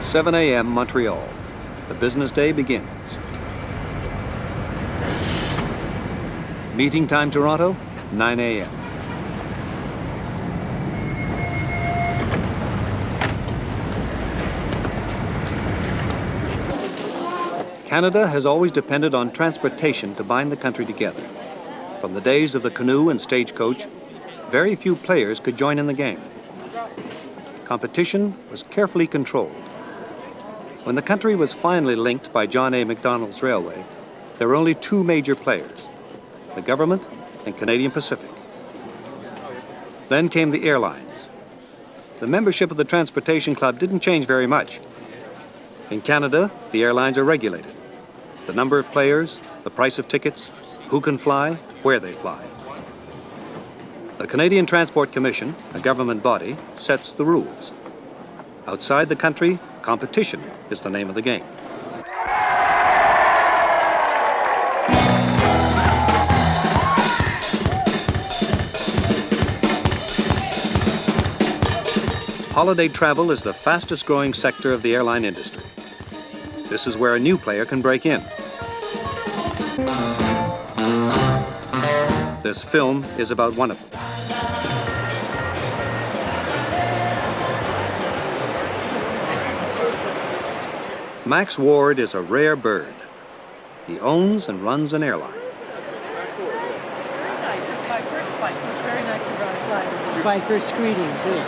7 a.m. Montreal. The business day begins. Meeting time Toronto, 9 a.m. Canada has always depended on transportation to bind the country together. From the days of the canoe and stagecoach, very few players could join in the game. Competition was carefully controlled. When the country was finally linked by John A. Macdonald's railway, there were only two major players, the government and Canadian Pacific. Then came the airlines. The membership of the Transportation Club didn't change very much. In Canada, the airlines are regulated. The number of players, the price of tickets, who can fly, where they fly. The Canadian Transport Commission, a government body, sets the rules. Outside the country, competition is the name of the game. Holiday travel is the fastest growing sector of the airline industry. This is where a new player can break in. This film is about one of them. Max Ward is a rare bird. He owns and runs an airline. Very nice. It's my first flight, so it's very nice to fly. It's my first screening, too.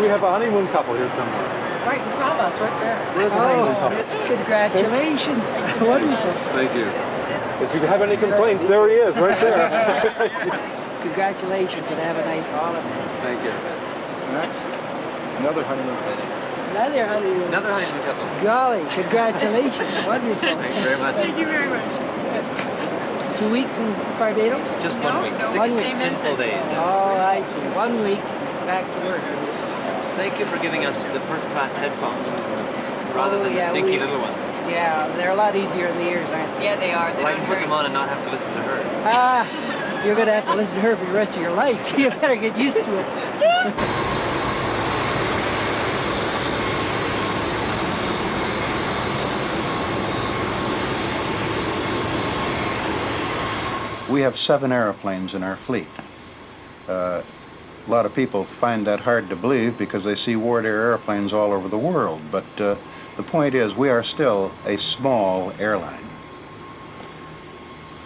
We have a honeymoon couple here somewhere. Right in front of us, right there. Where's the honeymoon couple? Congratulations. Wonderful. Thank you. If you have any complaints, there he is, right there. Congratulations and have a nice holiday. Thank you. Next, another honeymoon couple. Another honeymoon. Another honeymoon couple. Golly, congratulations. Wonderful. Thank you very much. Thank you very much. 2 weeks in Barbados? Just 1 week. No, 6 1 week. sinful days. Yeah. Oh, I see. 1 week, back to work. Thank you for giving us the first-class headphones rather than yeah, the dinky little ones. Yeah, they're a lot easier in the ears, aren't they? Yeah, they are. Well, I can put them on and not have to listen to her. Ah, you're going to have to listen to her for the rest of your life. You better get used to it. We have 7 airplanes in our fleet. A lot of people find that hard to believe because they see Wardair airplanes all over the world, but the point is we are still a small airline.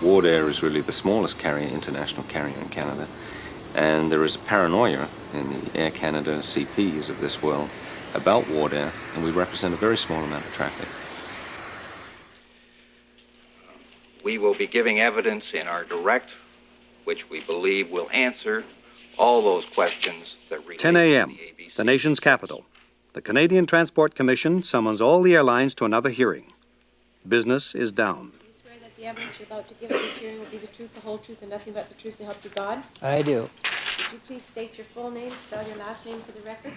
Wardair is really the smallest carrier, international carrier in Canada, and there is a paranoia in the Air Canada CPs of this world about Wardair, and we represent a very small amount of traffic. We will be giving evidence in our direct, which we believe will answer all those questions that relate 10 a.m., the nation's capital. The Canadian Transport Commission summons all the airlines to another hearing. Business is down. Do you swear that the evidence you're about to give at this hearing will be the truth, the whole truth, and nothing but the truth so help you God? I do. Would you please state your full name, spell your last name for the record?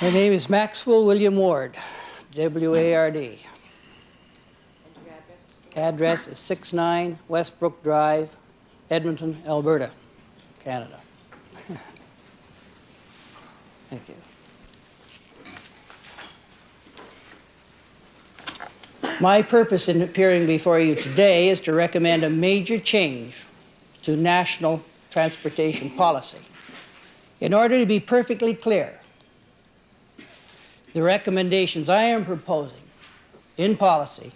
My name is Maxwell William Ward, W-A-R-D. And your address, Mr. Ward? Address is 69 Westbrook Drive, Edmonton, Alberta, Canada. Thank you. My purpose in appearing before you today is to recommend a major change to national transportation policy. In order to be perfectly clear, the recommendations I am proposing in policy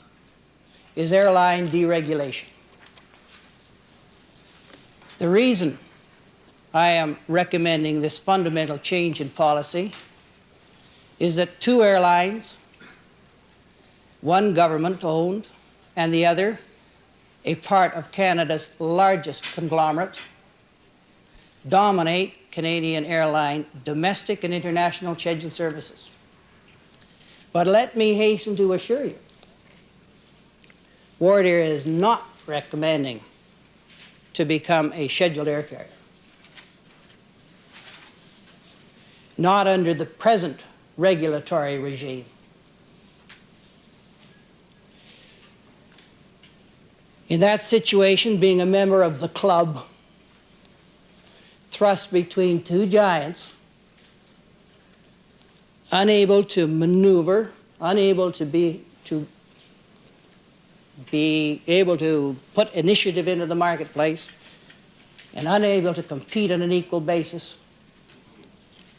is airline deregulation. The reason I am recommending this fundamental change in policy is that 2 airlines, one government-owned and the other a part of Canada's largest conglomerate, dominate Canadian airline domestic and international scheduled services. But let me hasten to assure you, Wardair is not recommending to become a scheduled air carrier. Not under the present regulatory regime. In that situation, being a member of the club, thrust between 2 giants, unable to maneuver, unable to be able to put initiative into the marketplace, and unable to compete on an equal basis,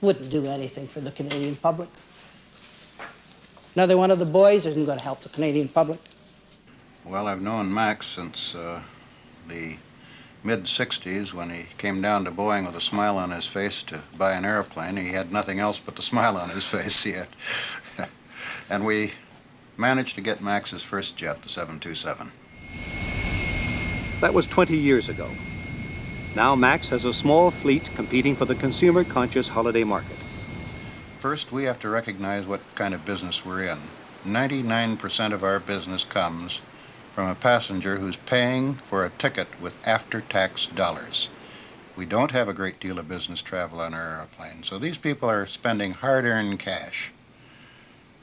wouldn't do anything for the Canadian public. Another one of the boys isn't going to help the Canadian public. Well, I've known Max since the mid-'60s when he came down to Boeing with a smile on his face to buy an airplane. He had nothing else but the smile on his face yet. And we managed to get Max's first jet, the 727. That was 20 years ago. Now Max has a small fleet competing for the consumer-conscious holiday market. First, we have to recognize what kind of business we're in. 99% of our business comes from a passenger who's paying for a ticket with after-tax dollars. We don't have a great deal of business travel on our airplane, so these people are spending hard-earned cash.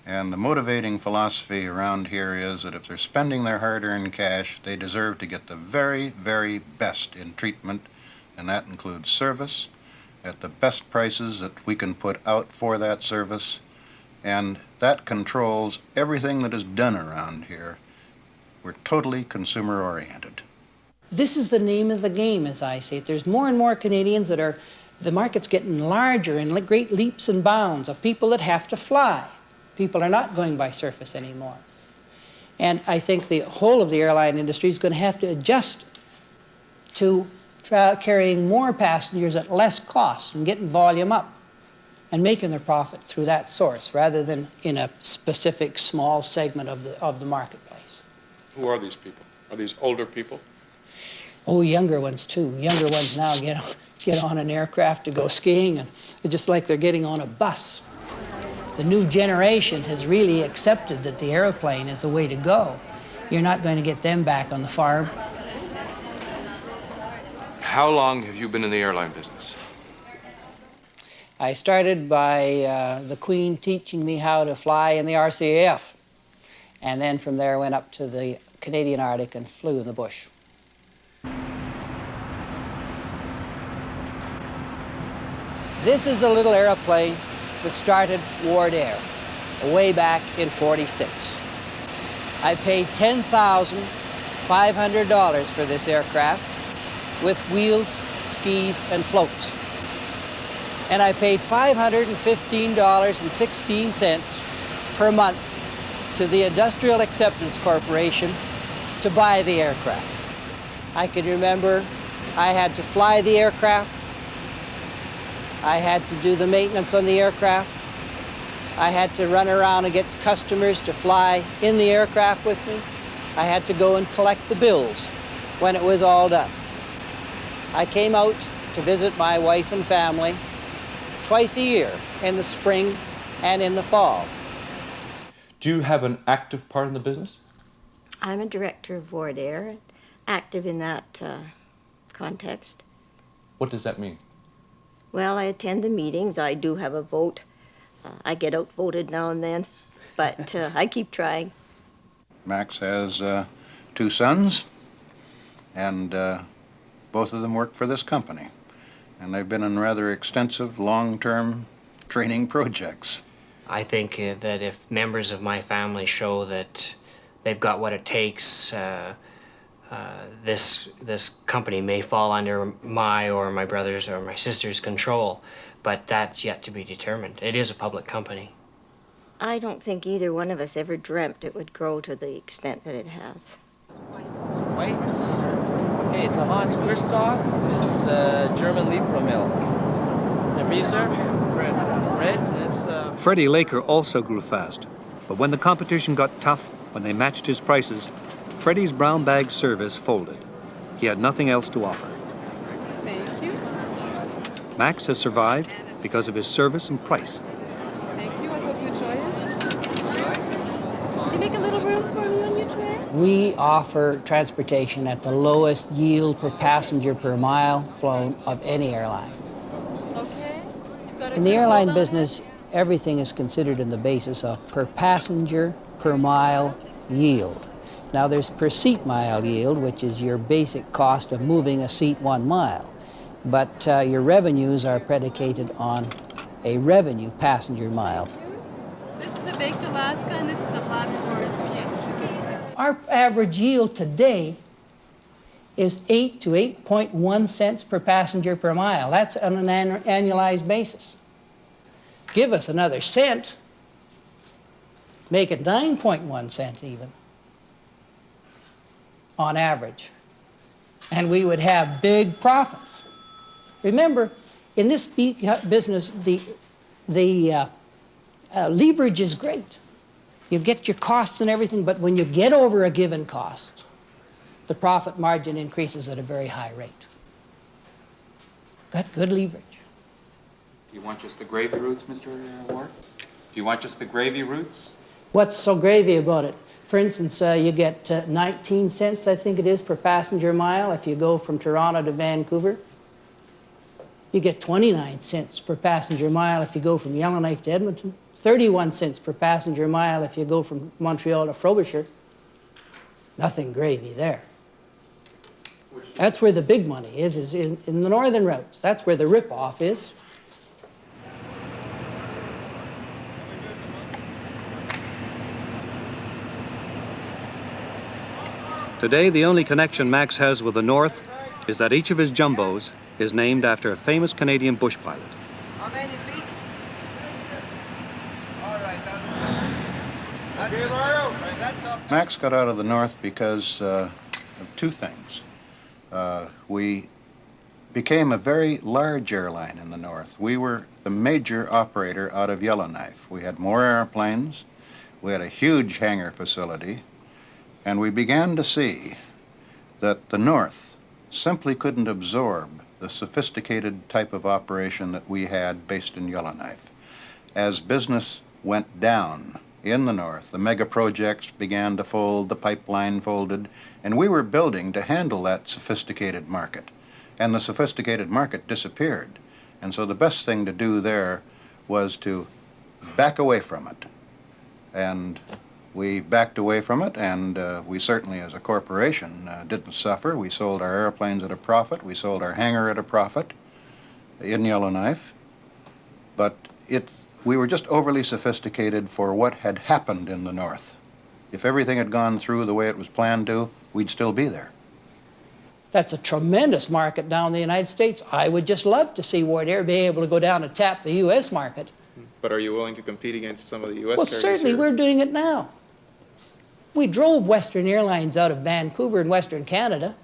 And the motivating philosophy around here is that if they're spending their hard-earned cash, they deserve to get the very, very best in treatment, and that includes service at the best prices that we can put out for that service, and that controls everything that is done around here. We're totally consumer-oriented. This is the name of the game, as I see it. There's more and more Canadians that are, the market's getting larger in great leaps and bounds of people that have to fly. People are not going by surface anymore. And I think the whole of the airline industry is going to have to adjust to carrying more passengers at less cost and getting volume up and making their profit through that source rather than in a specific small segment of the marketplace. Who are these people? Are these older people? Oh, younger ones too. Younger ones now get on an aircraft to go skiing, and it's just like they're getting on a bus. The new generation has really accepted that the airplane is the way to go. You're not going to get them back on the farm. How long have you been in the airline business? I started by the Queen teaching me how to fly in the RCAF. And then from there I went up to the Canadian Arctic and flew in the bush. This is a little airplane that started Wardair way back in '46. I paid $10,500 for this aircraft with wheels, skis, and floats. And I paid $515.16 per month to the Industrial Acceptance Corporation to buy the aircraft. I can remember I had to fly the aircraft. I had to do the maintenance on the aircraft. I had to run around and get customers to fly in the aircraft with me. I had to go and collect the bills when it was all done. I came out to visit my wife and family twice a year, in the spring and in the fall. Do you have an active part in the business? I'm a director of Wardair, active in that context. What does that mean? Well, I attend the meetings. I do have a vote. I get outvoted now and then, but I keep trying. Max has 2 sons, and both of them work for this company. And they've been in rather extensive, long-term training projects. I think that if members of my family show that they've got what it takes, this company may fall under my or my brother's or my sister's control, but that's yet to be determined. It is a public company. I don't think either one of us ever dreamt it would grow to the extent that it has. Whites. Okay, it's a Hans Christoph. It's a German Liefermill. And for you, sir? Red. Red? This is Freddie Laker also grew fast, but when the competition got tough, when they matched his prices, Freddie's brown bag service folded. He had nothing else to offer. Thank you. Max has survived because of his service and price. Thank you. I hope you enjoy it. Would you make a little room for me on your tray? We offer transportation at the lowest yield per passenger per mile flown of any airline. Okay. In the airline business, everything is considered in the basis of per passenger per mile yield. Now there's per seat mile yield, which is your basic cost of moving a seat 1 mile. But your revenues are predicated on a revenue passenger mile our average yield today is 8 to 8.1 cents per passenger per mile. That's on an annualized basis. Give us another cent, make it 9.1 cents even, on average. And we would have big profits. Remember, in this business, the leverage is great. You get your costs and everything, but when you get over a given cost, the profit margin increases at a very high rate. Got good leverage. Do you want just the gravy routes, Mr. Ward? Do you want just the gravy routes? What's so gravy about it? For instance, you get 19 cents, I think it is, per passenger mile if you go from Toronto to Vancouver. You get 29 cents per passenger mile if you go from Yellowknife to Edmonton. 31 cents per passenger mile if you go from Montreal to Frobisher. Nothing gravy there. That's where the big money is in the northern routes. That's where the rip-off is. Today, the only connection Max has with the north is that each of his jumbos is named after a famous Canadian bush pilot. How many feet? All right, that's up. Max got out of the north because of two things. We became a very large airline in the north. We were the major operator out of Yellowknife. We had more airplanes, we had a huge hangar facility, and we began to see that the north simply couldn't absorb the sophisticated type of operation that we had based in Yellowknife. As business went down in the north, the mega projects began to fold, the pipeline folded, and we were building to handle that sophisticated market. And the sophisticated market disappeared. And so the best thing to do there was to back away from it. And we backed away from it, and we certainly, as a corporation, didn't suffer. We sold our airplanes at a profit. We sold our hangar at a profit in Yellowknife. But we were just overly sophisticated for what had happened in the north. If everything had gone through the way it was planned to, we'd still be there. That's a tremendous market down in the United States. I would just love to see Wardair be able to go down and tap the U.S. market. But are you willing to compete against some of the U.S. Well, carriers certainly, here? we're doing it now. We drove Western Airlines out of Vancouver in Western Canada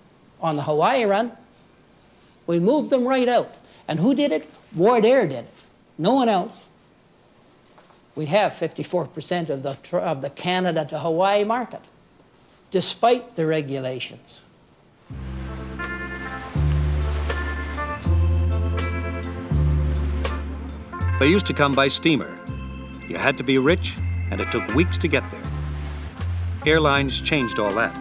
on the Hawaii run. We moved them right out. And who did it? Wardair did it. No one else. We have 54% of the Canada to Hawaii market, despite the regulations. They used to come by steamer. You had to be rich, and it took weeks to get there. Airlines changed all that.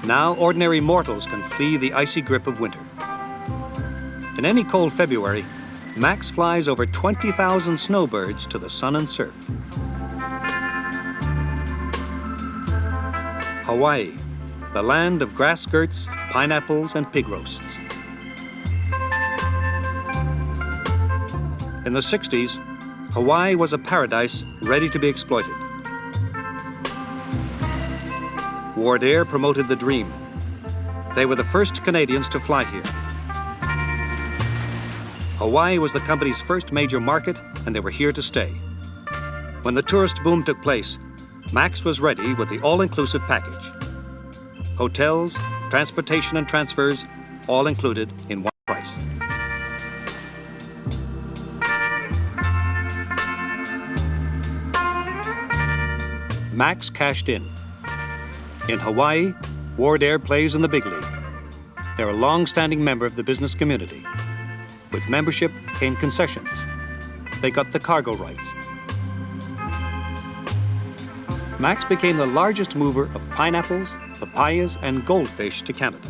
Now, ordinary mortals can flee the icy grip of winter. In any cold February, Max flies over 20,000 snowbirds to the sun and surf. Hawaii, the land of grass skirts, pineapples, and pig roasts. In the 60s, Hawaii was a paradise ready to be exploited. Wardair promoted the dream. They were the first Canadians to fly here. Hawaii was the company's first major market, and they were here to stay. When the tourist boom took place, Max was ready with the all-inclusive package. Hotels, transportation, and transfers, all included in one price. Max cashed in. In Hawaii, Wardair plays in the big league. They're a long-standing member of the business community. With membership came concessions. They got the cargo rights. Max became the largest mover of pineapples, papayas, and goldfish to Canada.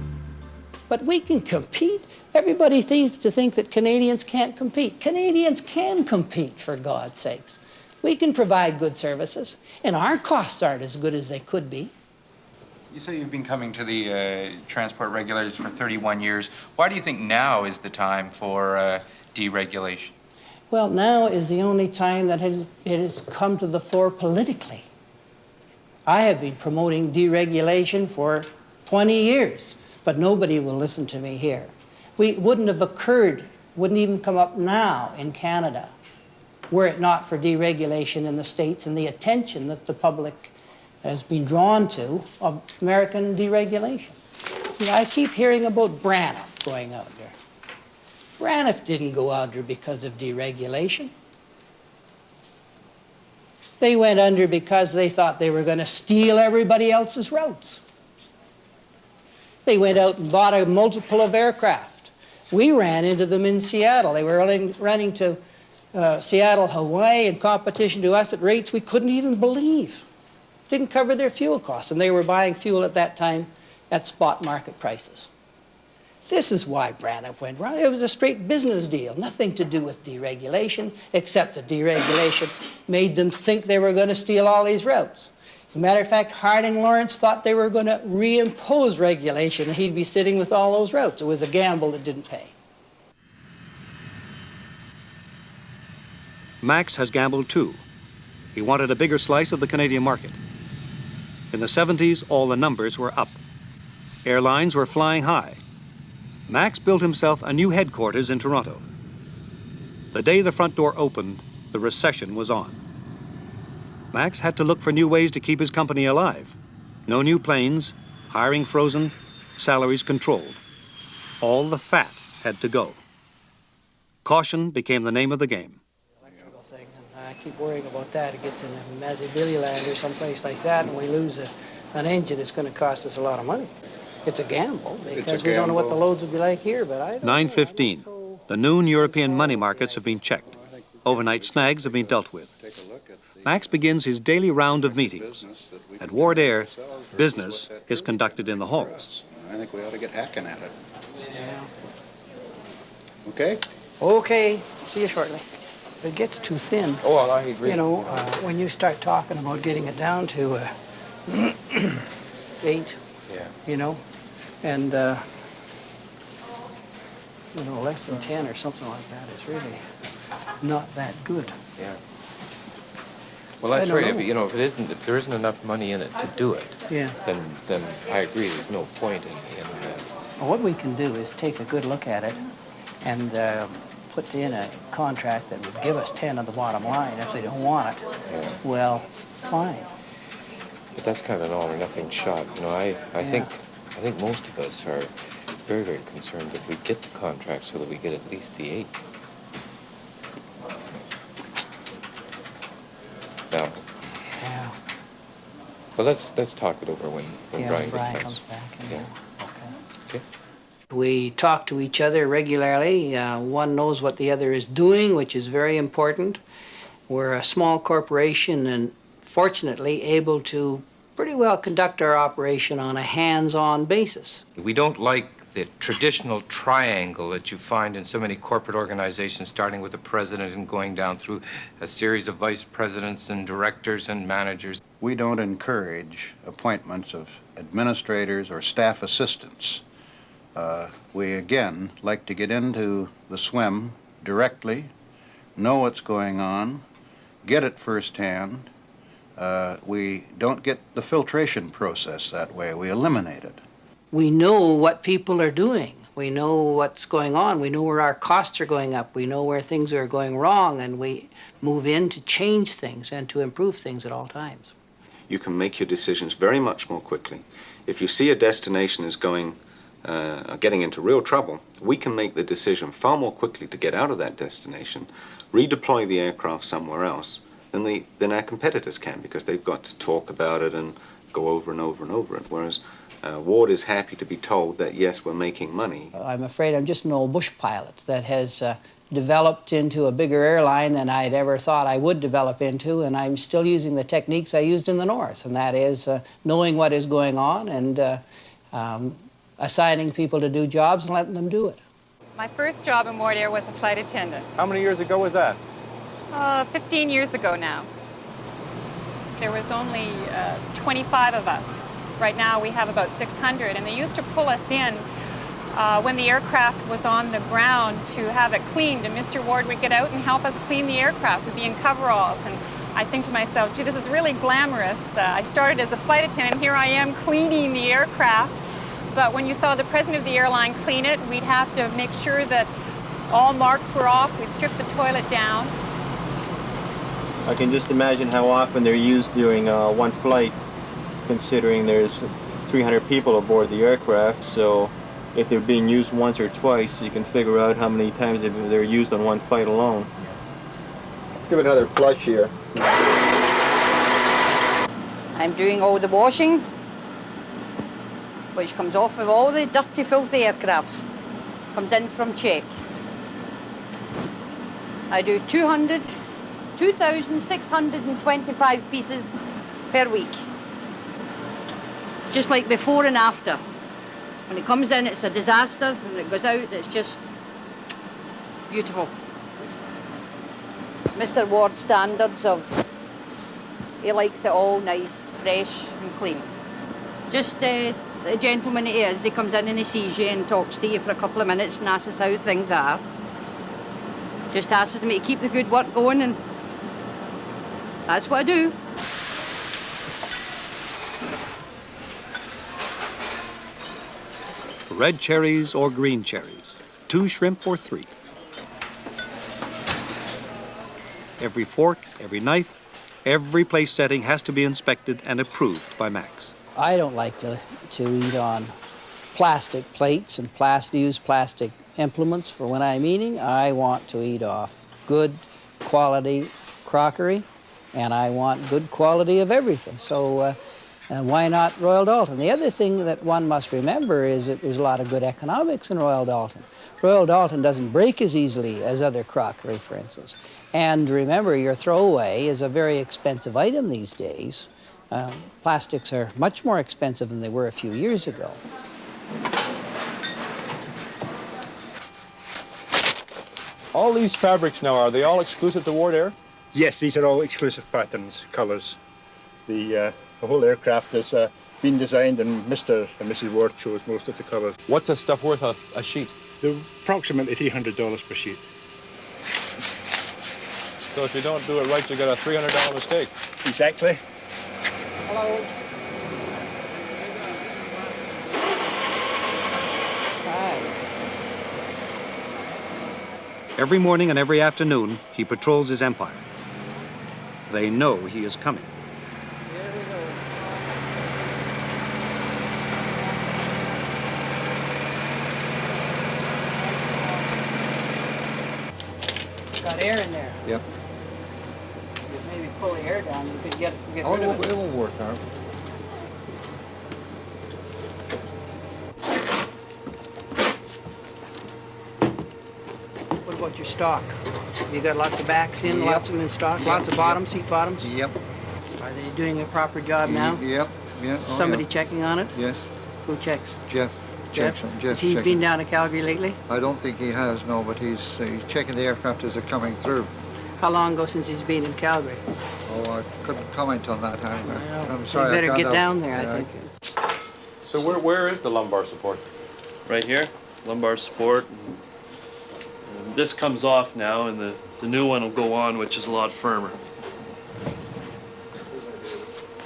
But we can compete. Everybody seems to think that Canadians can't compete. Canadians can compete, for God's sakes. We can provide good services, and our costs aren't as good as they could be. You say you've been coming to the transport regulators for 31 years. Why do you think now is the time for deregulation? Well, now is the only time that it has come to the fore politically. I have been promoting deregulation for 20 years, but nobody will listen to me here. We wouldn't have occurred, wouldn't even come up now in Canada, were it not for deregulation in the States and the attention that the public has been drawn to of American deregulation. You know, I keep hearing about Braniff going out there. Braniff didn't go out there because of deregulation. They went under because they thought they were going to steal everybody else's routes. They went out and bought a multiple of aircraft. We ran into them in Seattle. They were running to Seattle, Hawaii, in competition to us at rates we couldn't even believe. Didn't cover their fuel costs, and they were buying fuel at that time at spot market prices. This is why Braniff went wrong. It was a straight business deal, nothing to do with deregulation, except that deregulation made them think they were going to steal all these routes. As a matter of fact, Harding Lawrence thought they were going to reimpose regulation, and he'd be sitting with all those routes. It was a gamble that didn't pay. Max has gambled too. He wanted a bigger slice of the Canadian market. In the 70s, all the numbers were up. Airlines were flying high. Max built himself a new headquarters in Toronto. The day the front door opened, the recession was on. Max had to look for new ways to keep his company alive. No new planes, hiring frozen, salaries controlled. All the fat had to go. Caution became the name of the game. I keep worrying about that. It gets in Mazibilly land or someplace like that, and we lose an engine. It's going to cost us a lot of money. It's a gamble because we don't know what the loads will be like here, but I don't 9:15. The noon European money markets have been checked. Overnight snags have been dealt with. Max begins his daily round of meetings. At Wardair, business is conducted in the halls. I think we ought to get hacking at it. Okay? Okay. See you shortly. If it gets too thin, Oh, well, I agree. you know, when you start talking about getting it down to 8, you know, and, you know, less than 10 or something like that is really not that good. Yeah. Well, that's right. But, you know, if there isn't enough money in it to do it, then I agree. There's no point in Well, what we can do is take a good look at it and put in a contract that would give us 10 on the bottom line. If they don't want it, well, fine. But that's kind of an all or nothing shot. You know, I think most of us are very, very concerned that we get the contract so that we get at least the 8. Now. Yeah. Well, let's talk it over when Brian comes back. Yeah. Okay. We talk to each other regularly. One knows what the other is doing, which is very important. We're a small corporation and fortunately able to pretty well conduct our operation on a hands-on basis. We don't like the traditional triangle that you find in so many corporate organizations, starting with the president and going down through a series of vice presidents and directors and managers. We don't encourage appointments of administrators or staff assistants. We, again, like to get into the swim directly, know what's going on, get it firsthand. We don't get the filtration process that way. We eliminate it. We know what people are doing. We know what's going on. We know where our costs are going up. We know where things are going wrong, and we move in to change things and to improve things at all times. You can make your decisions very much more quickly. If you see a destination is getting into real trouble, we can make the decision far more quickly to get out of that destination, redeploy the aircraft somewhere else than our competitors can, because they've got to talk about it and go over and over and over it, whereas Ward is happy to be told that, yes, we're making money. I'm afraid I'm just an old bush pilot that has developed into a bigger airline than I'd ever thought I would develop into, and I'm still using the techniques I used in the North, and that is knowing what is going on and assigning people to do jobs and letting them do it. My first job in Wardair was a flight attendant. How many years ago was that? 15 years ago now. There was only 25 of us. Right now we have about 600, and they used to pull us in when the aircraft was on the ground to have it cleaned, and Mr. Ward would get out and help us clean the aircraft. We'd be in coveralls and I think to myself, gee, this is really glamorous. I started as a flight attendant, here I am cleaning the aircraft. But when you saw the president of the airline clean it, we'd have to make sure that all marks were off. We'd strip the toilet down. I can just imagine how often they're used during one flight, considering there's 300 people aboard the aircraft. So if they're being used once or twice, you can figure out how many times they're used on one flight alone. Give it another flush here. I'm doing all the washing, which comes off of all the dirty, filthy aircrafts. Comes in from Czech. I do 2,625 pieces per week. Just like before and after. When it comes in, it's a disaster. When it goes out, it's just beautiful. Mr. Ward's standards of, he likes it all nice, fresh and clean. Just the gentleman he is, he comes in and he sees you and talks to you for a couple of minutes and asks us how things are. Just asks me to keep the good work going, and that's what I do. Red cherries or green cherries, 2 shrimp or 3. Every fork, every knife, every place setting has to be inspected and approved by Max. I don't like to eat on plastic plates and use plastic implements for when I'm eating. I want to eat off good quality crockery, and I want good quality of everything. So why not Royal Dalton? The other thing that one must remember is that there's a lot of good economics in Royal Dalton. Royal Dalton doesn't break as easily as other crockery, for instance. And remember, your throwaway is a very expensive item these days. Plastics are much more expensive than they were a few years ago. All these fabrics now, are they all exclusive to Wardair? Yes, these are all exclusive patterns, colours. The whole aircraft has been designed, and Mr. and Mrs. Ward chose most of the colours. What's this stuff worth a sheet? They're approximately $300 per sheet. So if you don't do it right, you got a $300 mistake. Exactly. Hello. Hi. Every morning and every afternoon, he patrols his empire. They know he is coming. Got air in there. Yep. You maybe pull the air down, you could get rid of it. It will work out. What about your stock? You got lots of backs in, Yep. lots of them in stock, Yep. lots of bottoms, seat bottoms? Yep. Are they doing a proper job now? Yep. Yeah. Oh, Somebody yeah. checking on it? Yes. Who checks? Jeff. Jeff? Jeff's Has he checking. been down to Calgary lately? I don't think he has, no, but he's checking the aircraft as they're coming through. How long ago since he's been in Calgary? Oh, I couldn't comment on that, Harry. Well, I'm sorry. you I better can't get help. down there, I Yeah, think. So where is the lumbar support? Right here, lumbar support. And this comes off now, and the new one will go on, which is a lot firmer.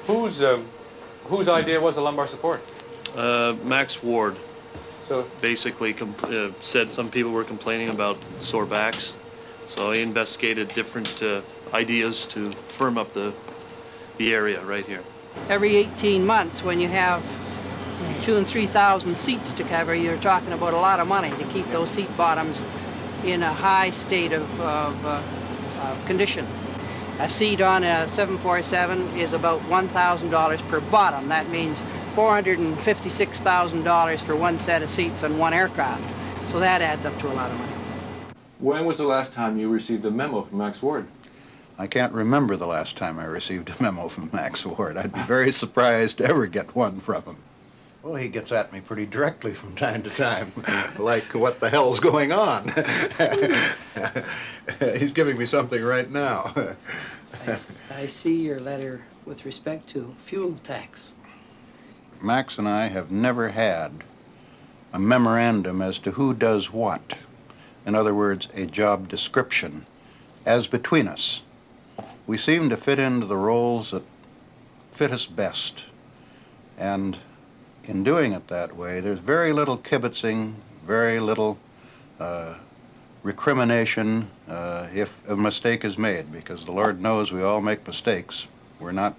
Whose idea was the lumbar support? Max Ward. So basically said some people were complaining about sore backs, so he investigated different ideas to firm up the area right here. Every 18 months, when you have 2,000 and 3,000 seats to cover, you're talking about a lot of money to keep those seat bottoms in a high state of condition. A seat on a 747 is about $1,000 per bottom. That means $456,000 for one set of seats on one aircraft. So that adds up to a lot of money. when was the last time you received a memo from Max Ward? I can't remember the last time I received a memo from Max Ward. I'd be very surprised to ever get one from him. Well, he gets at me pretty directly from time to time, like, what the hell's going on? He's giving me something right now. I see your letter with respect to fuel tax. Max and I have never had a memorandum as to who does what. In other words, a job description, as between us. we seem to fit into the roles that fit us best. And in doing it that way, there's very little kibitzing, very little recrimination if a mistake is made, because the Lord knows we all make mistakes. We're not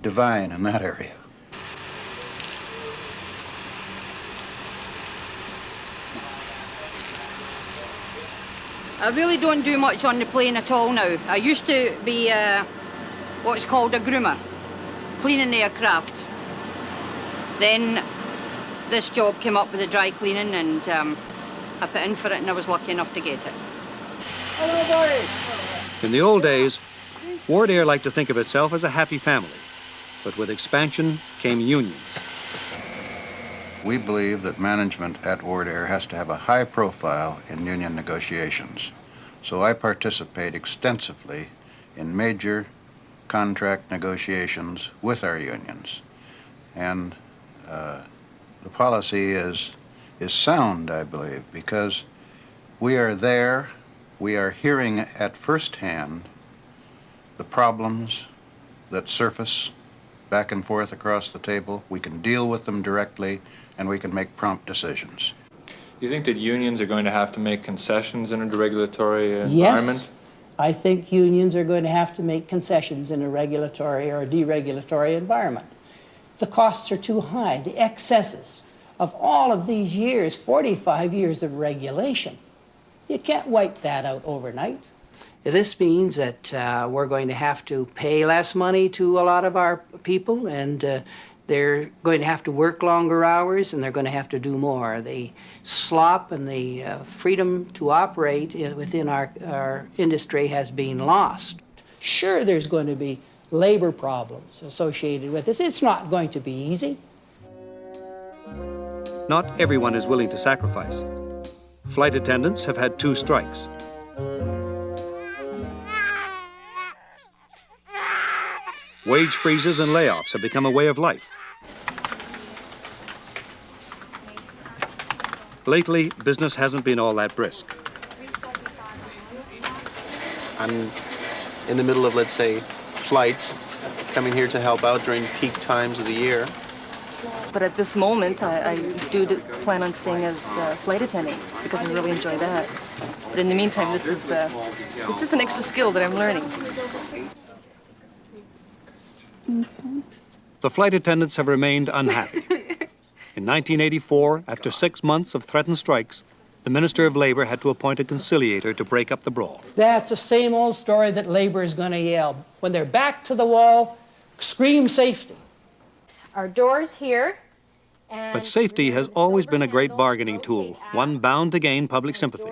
divine in that area. I really don't do much on the plane at all now. I used to be what's called a groomer, cleaning the aircraft. Then this job came up with the dry cleaning, and I put in for it, and I was lucky enough to get it. In the old days, Wardair liked to think of itself as a happy family, but with expansion came unions. We believe that management at Wardair has to have a high profile in union negotiations. So I participate extensively in major contract negotiations with our unions. And the policy is sound, I believe, because we are there, we are hearing at first hand the problems that surface back and forth across the table. We can deal with them directly, and we can make prompt decisions. Do you think that unions are going to have to make concessions in a deregulatory environment? Yes, I think unions are going to have to make concessions in a regulatory or a deregulatory environment. The costs are too high. The excesses of all of these years, 45 years of regulation, you can't wipe that out overnight. This means that we're going to have to pay less money to a lot of our people, and they're going to have to work longer hours, and they're going to have to do more. The slop and the freedom to operate within our industry has been lost. Sure, there's going to be labor problems associated with this. It's not going to be easy. Not everyone is willing to sacrifice. Flight attendants have had 2 strikes. Wage freezes and layoffs have become a way of life. Lately, business hasn't been all that brisk. I'm in the middle of, let's say, flights, coming here to help out during peak times of the year. But at this moment, I do plan on staying as a flight attendant because I really enjoy that. But in the meantime, this is it's just an extra skill that I'm learning. The flight attendants have remained unhappy. In 1984, after 6 months of threatened strikes, the Minister of Labour had to appoint a conciliator to break up the brawl. That's the same old story that Labour is going to yell. When they're back to the wall, scream safety. Our doors here. But safety has always been a great bargaining tool, one bound to gain public sympathy.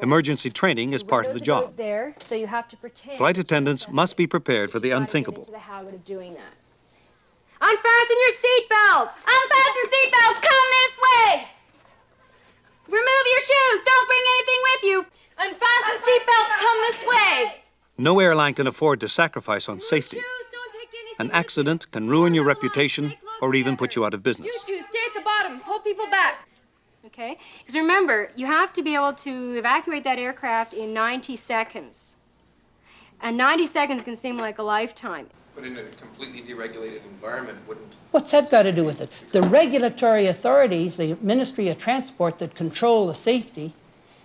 Emergency training is part of the job. There, so you have to pretend. Flight attendants must be prepared for the unthinkable. Unfasten your seatbelts! Unfasten seatbelts! Come this way! Remove your shoes! Don't bring anything with you! Unfasten seatbelts! Come this way! No airline can afford to sacrifice on safety. An accident can ruin your reputation or even put you out of business. You two, stay at the bottom. Hold people back. Okay? Because remember, you have to be able to evacuate that aircraft in 90 seconds. And 90 seconds can seem like a lifetime. But in a completely deregulated environment, wouldn't... What's that got to do with it? The regulatory authorities, the Ministry of Transport that control the safety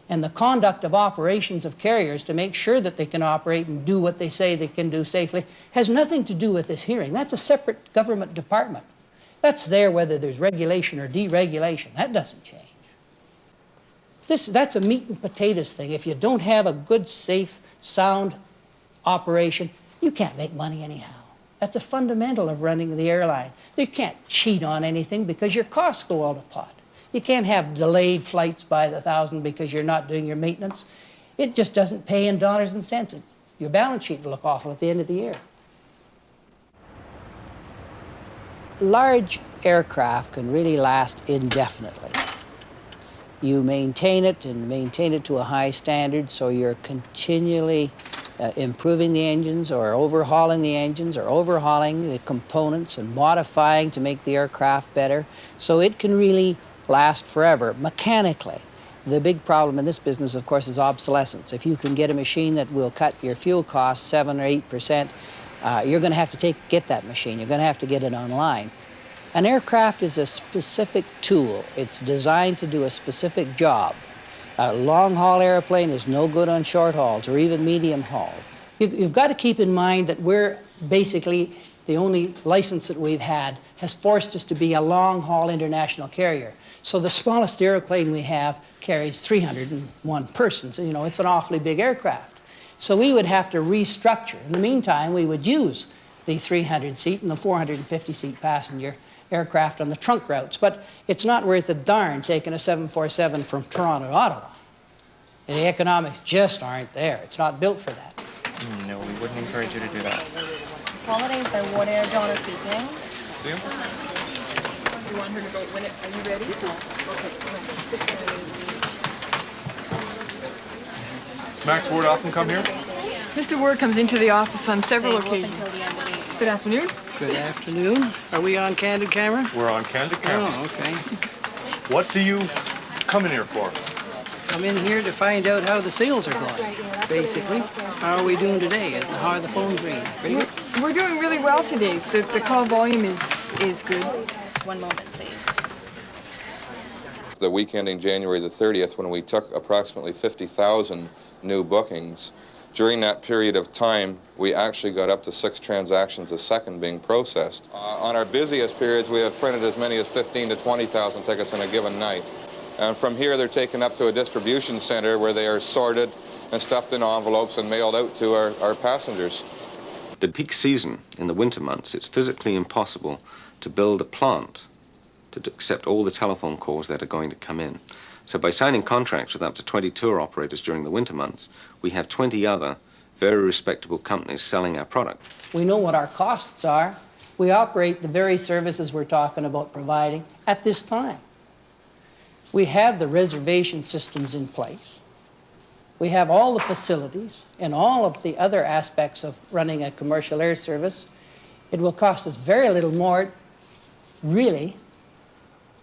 and the conduct of operations of carriers to make sure that they can operate and do what they say they can do safely, has nothing to do with this hearing. That's a separate government department. That's there whether there's regulation or deregulation. That doesn't change. That's a meat and potatoes thing. If you don't have a good, safe, sound operation, you can't make money anyhow. That's a fundamental of running the airline. You can't cheat on anything because your costs go out of pot. You can't have delayed flights by the thousand because you're not doing your maintenance. It just doesn't pay in dollars and cents. Your balance sheet will look awful at the end of the year. Large aircraft can really last indefinitely. You maintain it and maintain it to a high standard, so you're continually improving the engines or overhauling the engines or overhauling the components and modifying to make the aircraft better, so it can really last forever mechanically. The big problem in this business, of course, is obsolescence. If you can get a machine that will cut your fuel costs 7 or 8%, you're going to have to get that machine. You're going to have to get it online. An aircraft is a specific tool. It's designed to do a specific job. A long-haul airplane is no good on short hauls or even medium haul. You've got to keep in mind that we're basically the only license that we've had has forced us to be a long-haul international carrier. So the smallest airplane we have carries 301 persons. You know, it's an awfully big aircraft. So we would have to restructure. In the meantime, we would use the 300-seat and the 450-seat passenger aircraft on the trunk routes. But it's not worth a darn taking a 747 from Toronto to Ottawa. The economics just aren't there. It's not built for that. No, we wouldn't encourage you to do that. Holidays by Wardair, Donna speaking. See you. Do you want her to go win it? Are you ready? Does Max Ward often come here? Mr. Ward comes into the office on several occasions. Good afternoon. Good afternoon. Are we on candid camera? We're on candid camera. Oh, okay. What do you come in here for? I'm in here to find out how the sales are going, basically. How are we doing today? How are the phones ringing? Pretty good? We're doing really well today. The call volume is good. One moment, please. The week ending January the 30th, when we took approximately 50,000 new bookings, during that period of time, we actually got up to 6 transactions a second being processed. On our busiest periods, we have printed as many as 15 to 20,000 tickets in a given night. And from here, they're taken up to a distribution center where they are sorted and stuffed in envelopes and mailed out to our passengers. The peak season, in the winter months, it's physically impossible to build a plant to accept all the telephone calls that are going to come in. So by signing contracts with up to 20 tour operators during the winter months, we have 20 other very respectable companies selling our product. We know what our costs are. We operate the very services we're talking about providing at this time. We have the reservation systems in place. We have all the facilities and all of the other aspects of running a commercial air service. It will cost us very little more, really,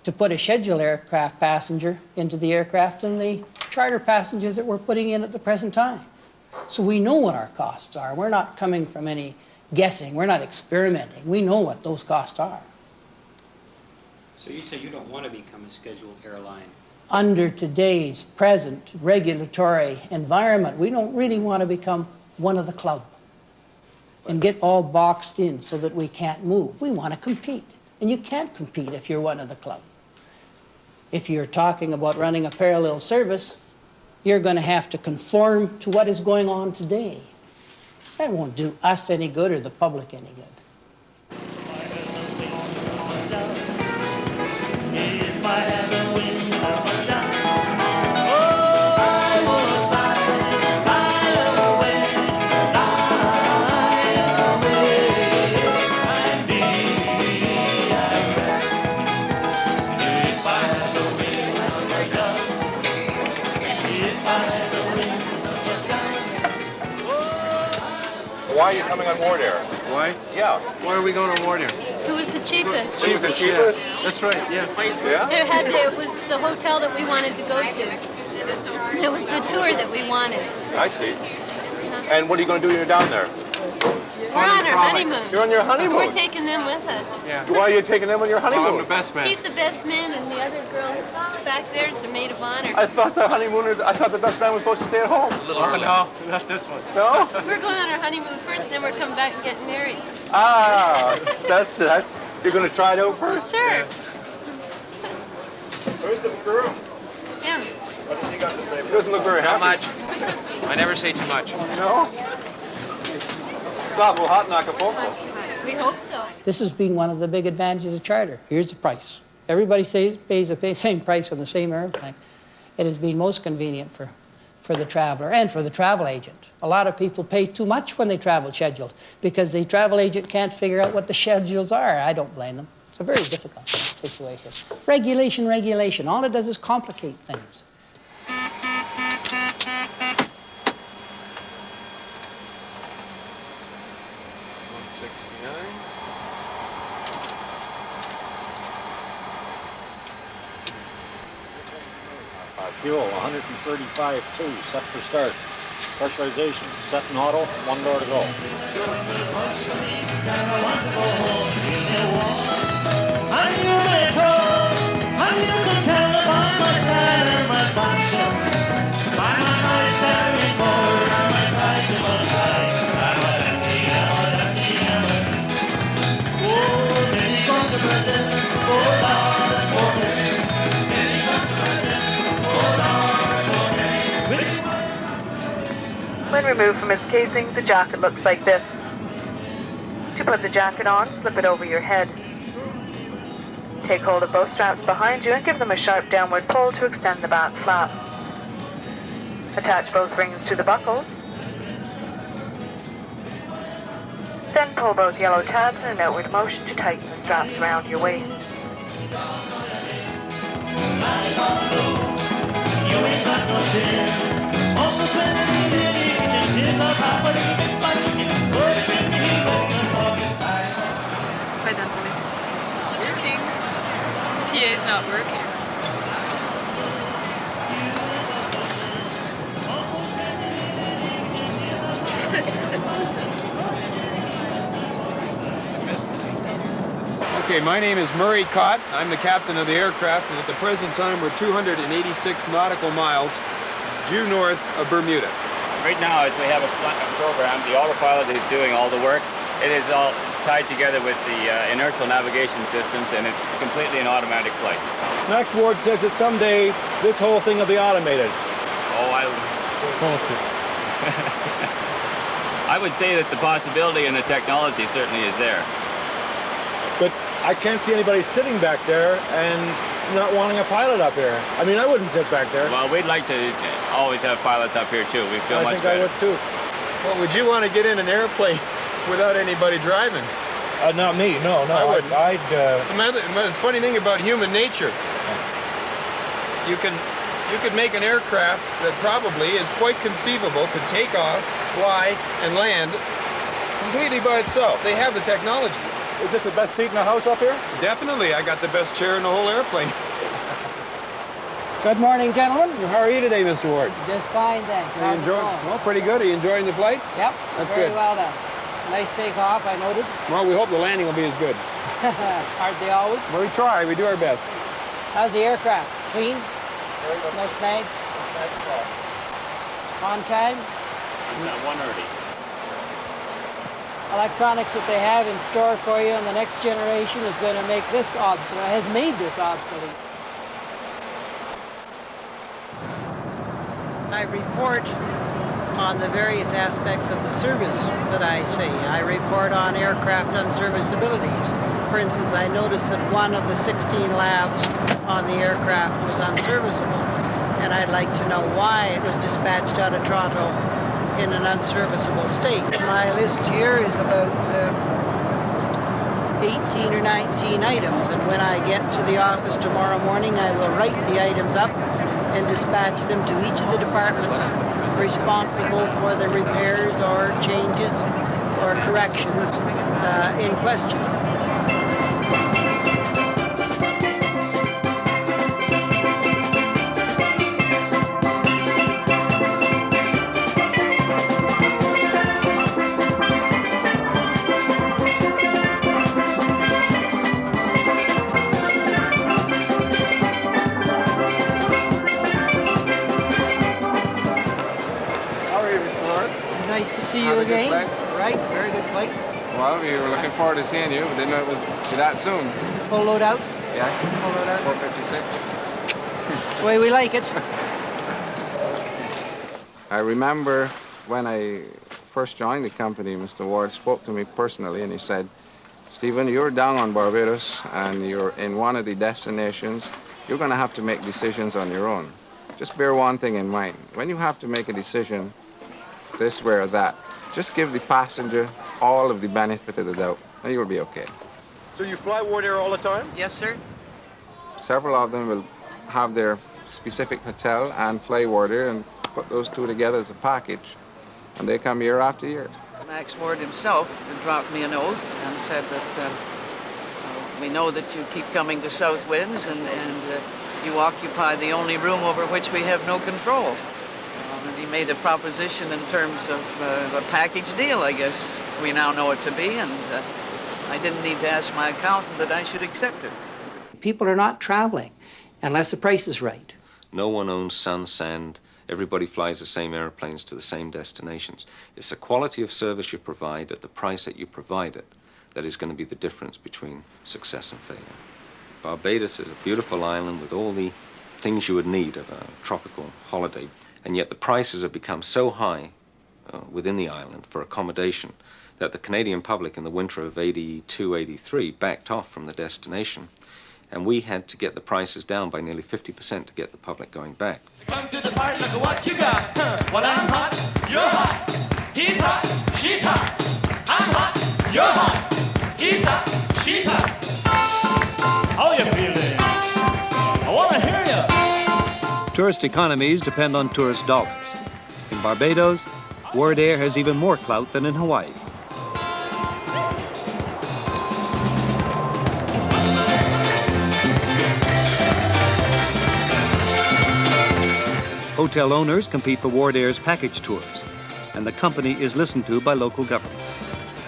to put a scheduled aircraft passenger into the aircraft than the charter passengers that we're putting in at the present time. So we know what our costs are. We're not coming from any guessing. We're not experimenting. We know what those costs are. So you say you don't want to become a scheduled airline? Under today's present regulatory environment, we don't really want to become one of the club and get all boxed in so that we can't move. We want to compete, and you can't compete if you're one of the club. If you're talking about running a parallel service, you're going to have to conform to what is going on today. That won't do us any good or the public any good. Why are you coming on Wardair? Why? Yeah. Why are we going on Wardair? Who was the cheapest? She was the cheapest? Yeah. That's right, yeah. It was the hotel that we wanted to go to. It was the tour that we wanted. I see. And what are you going to do when you're down there? We're on our honeymoon. You're on your honeymoon? We're taking them with us. Yeah. Why are you taking them on your honeymoon? Well, I'm the best man. He's the best man, and the other girl back there is a maid of honor. I thought the best man was supposed to stay at home. Oh, no, not this one. No? We're going on our honeymoon first, then we're coming back and getting married. Ah, that's you're going to try it out first? Sure. Yeah. Where's the girl? Yeah. What has he got to say? He doesn't look very happy. Not much. I never say too much. No? It's awful hot in Acapulco. We hope so. This has been one of the big advantages of charter. Here's the price. Everybody pays the same price on the same airplane. It has been most convenient for the traveler and for the travel agent. A lot of people pay too much when they travel scheduled because the travel agent can't figure out what the schedules are. I don't blame them. It's a very difficult situation. Regulation, regulation. All it does is complicate things. 69. fuel, 135.2, set for start. Pressurization, set in auto, 1 door to go. When removed from its casing, the jacket looks like this. To put the jacket on, slip it over your head. Take hold of both straps behind you and give them a sharp downward pull to extend the back flap. Attach both rings to the buckles. Then pull both yellow tabs in an outward motion to tighten the straps around your waist. Try that for me. It's not working. PA is not working. Okay, my name is Murray Cott. I'm the captain of the aircraft, and at the present time we're 286 nautical miles due north of Bermuda. Right now, as we have a program, the autopilot is doing all the work. It is all tied together with the inertial navigation systems, and it's completely an automatic flight. Max Ward says that someday this whole thing will be automated. Oh, Bullshit. I would say that the possibility and the technology certainly is there. But I can't see anybody sitting back there and not wanting a pilot up here. I mean, I wouldn't sit back there. Well, we'd like to always have pilots up here too. We feel much better. I think I would too. Well, would you want to get in an airplane without anybody driving? Not me. No. I wouldn't. It's a funny thing about human nature. You could make an aircraft that probably is quite conceivable, could take off, fly, and land completely by itself. They have the technology. Is this the best seat in the house up here? Definitely. I got the best chair in the whole airplane. Good morning, gentlemen. How are you today, Mr. Ward? Just fine, thanks. Are you enjoying? Well, pretty good. Are you enjoying the flight? Yep. That's very good. well done. Nice takeoff, I noted. Well, we hope the landing will be as good. Aren't they always? Well, we try. We do our best. How's the aircraft? Clean? No snags? On time? It's at 1:30. Electronics that they have in store for you in the next generation is going to make this obsolete, has made this obsolete. I report on the various aspects of the service that I see. I report on aircraft unserviceabilities. For instance, I noticed that one of the 16 labs on the aircraft was unserviceable, and I'd like to know why it was dispatched out of Toronto in an unserviceable state. My list here is about 18 or 19 items, and when I get to the office tomorrow morning, I will write the items up and dispatch them to each of the departments responsible for the repairs or changes or corrections in question. Nice to see you again. Right, very good flight. Well, we were looking forward to seeing you. Didn't know it was be that soon. Full load out? Yes. Full load out. 456. The way we like it. I remember when I first joined the company, Mr. Ward spoke to me personally, and he said, Stephen, you're down on Barbados, and you're in one of the destinations. You're going to have to make decisions on your own. Just bear one thing in mind. When you have to make a decision, this way or that, just give the passenger all of the benefit of the doubt, and you'll be okay. So you fly Wardair all the time? Yes, sir. Several of them will have their specific hotel and fly Wardair and put those two together as a package, and they come year after year. Max Ward himself dropped me a note and said that we know that you keep coming to South Winds and you occupy the only room over which we have no control. And he made a proposition in terms of a package deal, I guess we now know it to be, and I didn't need to ask my accountant that I should accept it. People are not traveling unless the price is right. No one owns sun, sand. Everybody flies the same airplanes to the same destinations. It's the quality of service you provide at the price that you provide it that is going to be the difference between success and failure. Barbados is a beautiful island with all the things you would need of a tropical holiday, and yet the prices have become so high within the island for accommodation that the Canadian public in the winter of 82, 83 backed off from the destination, and we had to get the prices down by nearly 50% to get the public going back. Come to the party, look at what you got. Well, I'm hot, you're hot. He's hot, she's hot. I'm hot, you're hot. He's hot, she's hot. How you feeling? I want to hear you. Tourist economies depend on tourist dollars. In Barbados, Wardair has even more clout than in Hawaii. Hotel owners compete for Wardair's package tours, and the company is listened to by local government.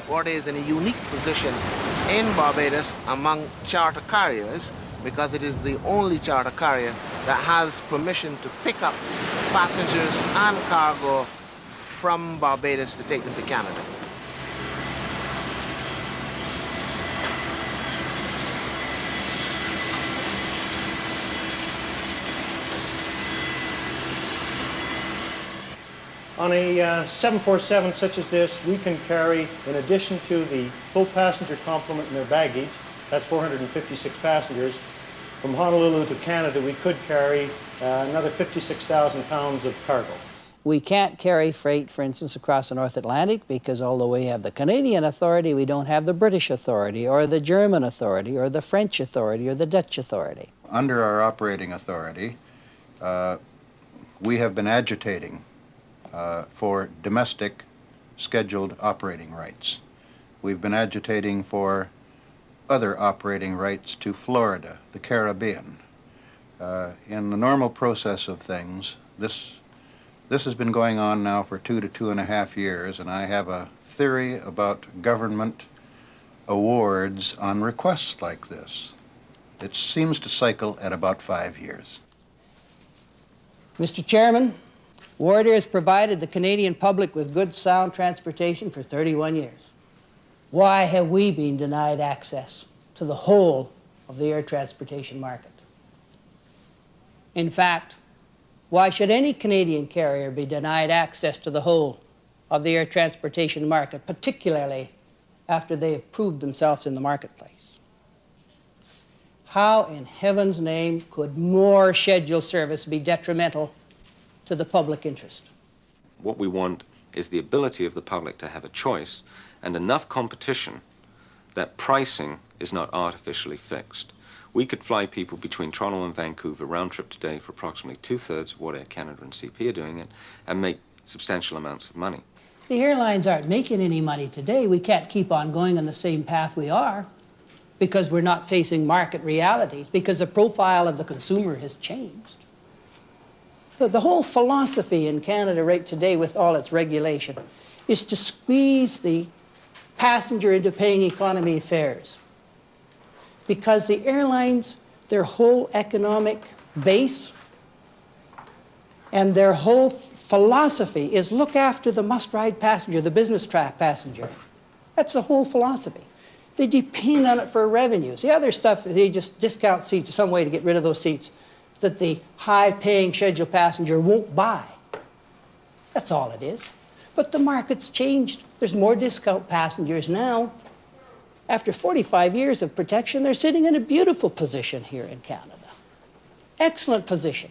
Wardair is in a unique position in Barbados among charter carriers because it is the only charter carrier that has permission to pick up passengers and cargo from Barbados to take them to Canada. On a 747 such as this, we can carry, in addition to the full passenger complement in their baggage, that's 456 passengers, from Honolulu to Canada, we could carry another 56,000 pounds of cargo. We can't carry freight, for instance, across the North Atlantic because although we have the Canadian authority, we don't have the British authority or the German authority or the French authority or the Dutch authority. Under our operating authority, we have been agitating for domestic scheduled operating rights. We've been agitating for other operating rights to Florida, the Caribbean. In the normal process of things, this has been going on now for 2 to 2.5 years, and I have a theory about government awards on requests like this. It seems to cycle at about 5 years. Mr. Chairman, Wardair has provided the Canadian public with good, sound transportation for 31 years. Why have we been denied access to the whole of the air transportation market? In fact, why should any Canadian carrier be denied access to the whole of the air transportation market, particularly after they have proved themselves in the marketplace? How in heaven's name could more scheduled service be detrimental to the public interest? What we want is the ability of the public to have a choice and enough competition that pricing is not artificially fixed. We could fly people between Toronto and Vancouver round trip today for approximately 2/3 of what Air Canada and CP are doing it and make substantial amounts of money. The airlines aren't making any money today. We can't keep on going on the same path we are because we're not facing market realities, because the profile of the consumer has changed. The whole philosophy in Canada right today with all its regulation is to squeeze the passenger into paying economy fares. Because the airlines, their whole economic base and their whole philosophy is look after the must-ride passenger, the business passenger. That's the whole philosophy. They depend on it for revenues. The other stuff, they just discount seats, some way to get rid of those seats that the high-paying scheduled passenger won't buy. That's all it is. But the market's changed. There's more discount passengers now. After 45 years of protection, they're sitting in a beautiful position here in Canada. Excellent position.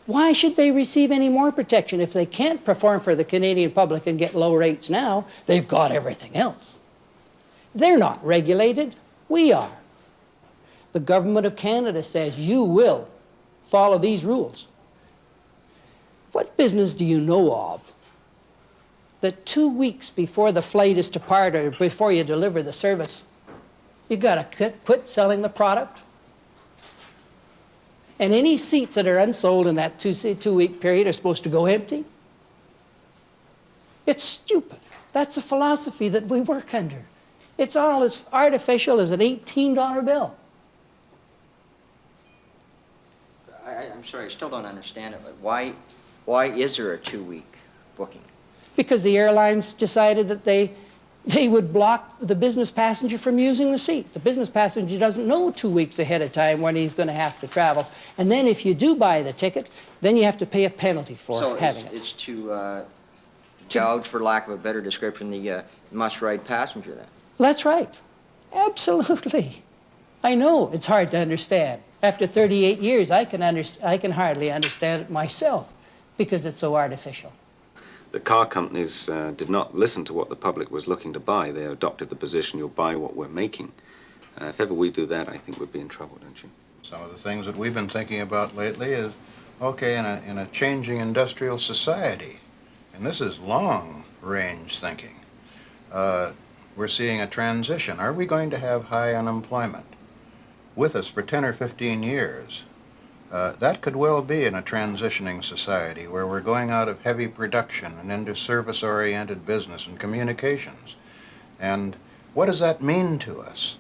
Why should they receive any more protection? If they can't perform for the Canadian public and get low rates now, they've got everything else. They're not regulated. We are. The government of Canada says you will follow these rules. What business do you know of that 2 weeks before the flight is to depart or before you deliver the service, you got to quit selling the product? And any seats that are unsold in that two-week period are supposed to go empty. It's stupid. That's the philosophy that we work under. It's all as artificial as an $18 bill. I'm sorry, I still don't understand it, but why is there a 2-week booking? Because the airlines decided that they would block the business passenger from using the seat. The business passenger doesn't know 2 weeks ahead of time when he's going to have to travel. And then if you do buy the ticket, then you have to pay a penalty for having it. So it's to gouge, for lack of a better description, the must-ride passenger then? That's right. Absolutely. I know it's hard to understand. After 38 years, I can hardly understand it myself because it's so artificial. The car companies did not listen to what the public was looking to buy. They adopted the position, you'll buy what we're making. If ever we do that, I think we'd be in trouble, don't you? Some of the things that we've been thinking about lately is, okay, in a changing industrial society, and this is long-range thinking, we're seeing a transition. Are we going to have high unemployment with us for 10 or 15 years? That could well be in a transitioning society where we're going out of heavy production and into service-oriented business and communications. And what does that mean to us?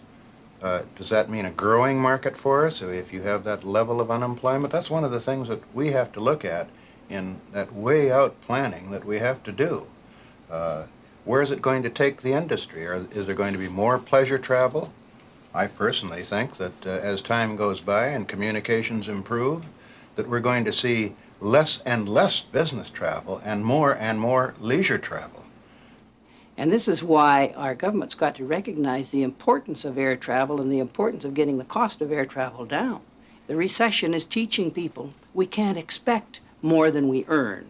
Does that mean a growing market for us if you have that level of unemployment? That's one of the things that we have to look at in that way-out planning that we have to do. Where is it going to take the industry? Is there going to be more pleasure travel? I personally think that as time goes by and communications improve, that we're going to see less and less business travel and more leisure travel. And this is why our government's got to recognize the importance of air travel and the importance of getting the cost of air travel down. The recession is teaching people we can't expect more than we earn.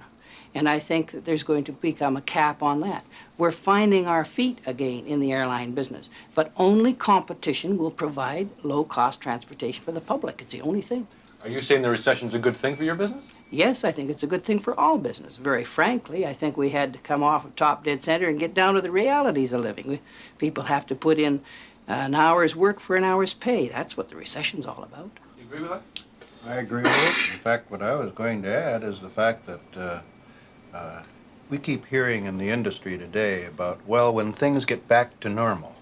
And I think that there's going to become a cap on that. We're finding our feet again in the airline business, but only competition will provide low-cost transportation for the public. It's the only thing. Are you saying the recession's a good thing for your business? Yes, I think it's a good thing for all business. Very frankly, I think we had to come off of top dead center and get down to the realities of living. People have to put in an hour's work for an hour's pay. That's what the recession's all about. You agree with that? I agree with it. In fact, what I was going to add is the fact that we keep hearing in the industry today about, well, when things get back to normal.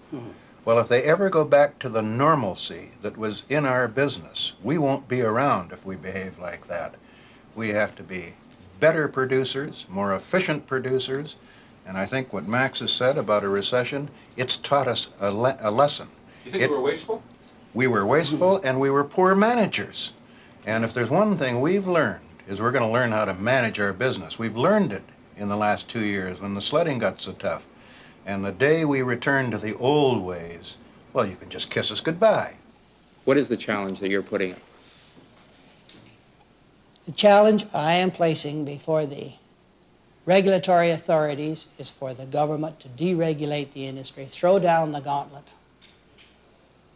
Well, if they ever go back to the normalcy that was in our business, we won't be around if we behave like that. We have to be better producers, more efficient producers, and I think what Max has said about a recession, it's taught us a lesson. You think we were wasteful? We were wasteful and we were poor managers. And if there's one thing we've learned, is we're going to learn how to manage our business. We've learned it in the last 2 years when the sledding got so tough. And the day we return to the old ways, well, you can just kiss us goodbye. What is the challenge that you're putting up? The challenge I am placing before the regulatory authorities is for the government to deregulate the industry, throw down the gauntlet,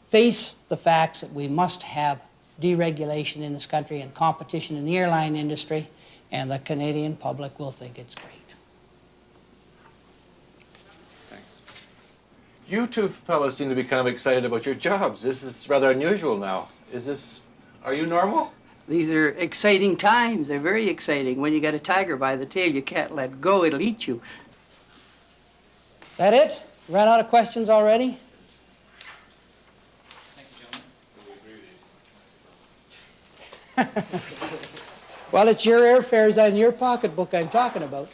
face the facts that we must have deregulation in this country and competition in the airline industry, and the Canadian public will think it's great. Thanks. You two fellows seem to be kind of excited about your jobs. This is rather unusual now. Are you normal? These are exciting times. They're very exciting. When you got a tiger by the tail, you can't let go. It'll eat you. That it? Ran out of questions already? Well, it's your airfares on your pocketbook I'm talking about.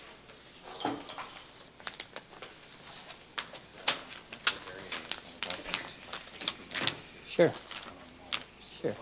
Sure. Sure.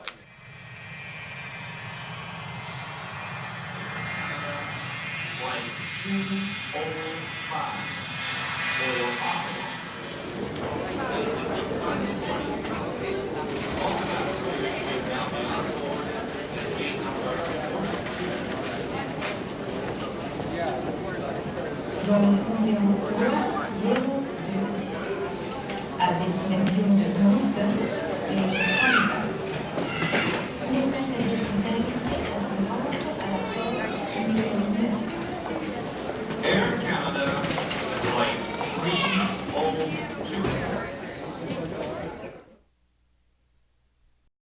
Air Canada, flight 302.